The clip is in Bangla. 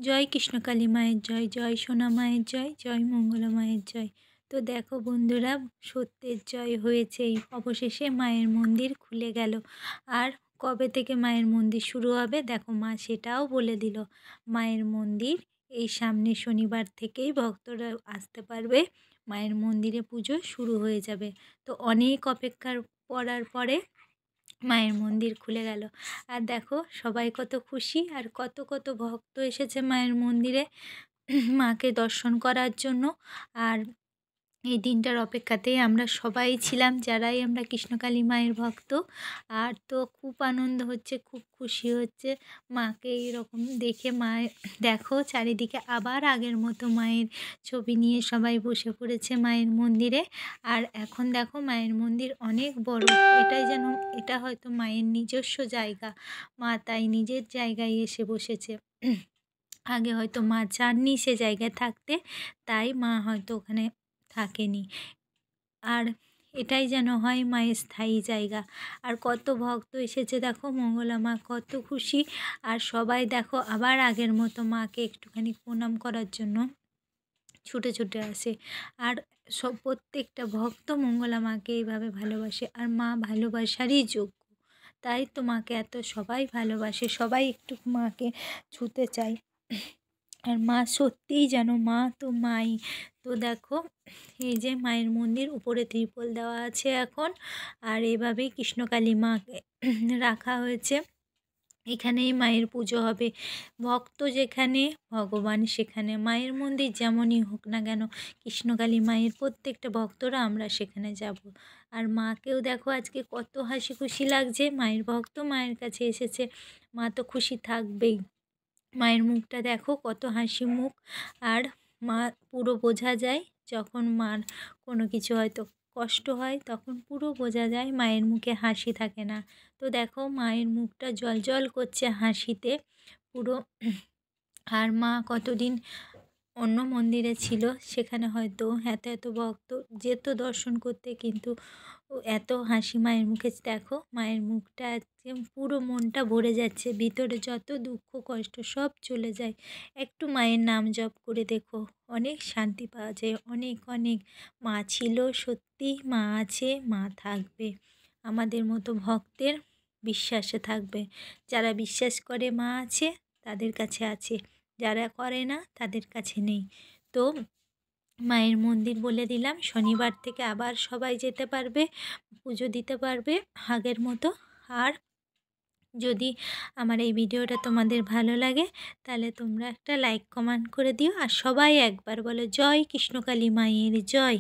জয় কৃষ্ণকালী মায়ের জয়, জয় সোনা মায়ের জয়, জয় মঙ্গলা মায়ের জয়। তো দেখো বন্ধুরা, সত্যের জয় হয়েছেই, অবশেষে মায়ের মন্দির খুলে গেল। আর কবে থেকে মায়ের মন্দির শুরু হবে দেখো, মা সেটাও বলে দিল। মায়ের মন্দির এই সামনে শনিবার থেকেই ভক্তরা আসতে পারবে, মায়ের মন্দিরে পুজো শুরু হয়ে যাবে। তো অনেক অপেক্ষার করার পরে মায়ের মন্দির খুলে গেল। আর দেখো সবাই কত খুশি, আর কত কত ভক্ত এসেছে মায়ের মন্দিরে মাকে দর্শন করার জন্য। আর এই দিনটার অপেক্ষাতেই আমরা সবাই ছিলাম, যারাই আমরা কৃষ্ণকালী মায়ের ভক্ত। আর তো খুব আনন্দ হচ্ছে, খুব খুশি হচ্ছে মাকে এইরকম দেখে। মায়ের দেখো চারিদিকে আবার আগের মতো মায়ের ছবি নিয়ে সবাই বসে পড়েছে মায়ের মন্দিরে। আর এখন দেখো মায়ের মন্দির অনেক বড়, এটাই যেন এটা হয়তো মায়ের নিজস্ব জায়গা, মা তাই নিজের জায়গায় এসে বসেছে। আগে হয়তো মা চাননি সে জায়গায় থাকতে, তাই মা হয়তো ওখানে থাকেনি। আর এটাই যেন হয় মায়ের স্থায়ী জায়গা। আর কত ভক্ত এসেছে দেখো, মঙ্গলা মা কত খুশি। আর সবাই দেখো আবার আগের মতো মাকে একটুখানি প্রণাম করার জন্য ছুটে ছুটে আসে। আর সব প্রত্যেকটা ভক্ত মঙ্গলা মাকে এইভাবে ভালোবাসে, আর মা ভালোবাসারই যোগ্য, তাই তো মাকে এত সবাই ভালোবাসে, সবাই একটু মাকে ছুতে চায়। আর মা সত্যিই যেন মা তো মাই। তো দেখো এই যে মায়ের মন্দির, উপরে ত্রিপল দেওয়া আছে এখন। আর এভাবেই কৃষ্ণকালী মাকে রাখা হয়েছে, এখানেই মায়ের পুজো হবে। ভক্ত যেখানে ভগবান সেখানে, মায়ের মন্দির যেমনই হোক না কেন, কৃষ্ণকালী মায়ের প্রত্যেকটা ভক্তরা আমরা সেখানে যাব। আর মাকেও দেখো আজকে কত হাসি খুশি লাগছে, মায়ের ভক্ত মায়ের কাছে এসেছে, মা তো খুশি থাকবেই। মায়ের মুখটা দেখো কত হাসি মুখ। আর মা পুরো বোঝা যায়, যখন মার কোনো কিছু হয়তো কষ্ট হয় তখন পুরো বোঝা যায় মায়ের মুখে হাসি থাকে না। তো দেখো মায়ের মুখটা জ্বলজ্বল করছে হাসিতে পুরো। আর মা কতদিন অন্য মন্দিরে ছিল, সেখানে হয়তো এত এত ভক্ত যেত দর্শন করতে, কিন্তু এত হাসি মায়ের মুখে দেখো, মায়ের মুখটা একদম পুরো মনটা ভরে যাচ্ছে, ভিতরে যত দুঃখ কষ্ট সব চলে যায়। একটু মায়ের নাম জপ করে দেখো, অনেক শান্তি পাওয়া যায়, অনেক অনেক। মা ছিল সত্যি, মা আছে, মা থাকবে, আমাদের মতো ভক্তের বিশ্বাসে থাকবে। যারা বিশ্বাস করে মা আছে তাদের কাছে আছে, যারা করে না তাদের কাছে নেই। তো মায়ের মন্দির বলে দিলাম, শনিবার থেকে আবার সবাই যেতে পারবে, পুজো দিতে পারবে আগের মতো। আর যদি আমার এই ভিডিওটা তোমাদের ভালো লাগে তাহলে তোমরা একটা লাইক কমেন্ট করে দিও, আর সবাই একবার বলো জয় কৃষ্ণকালী মায়ের জয়।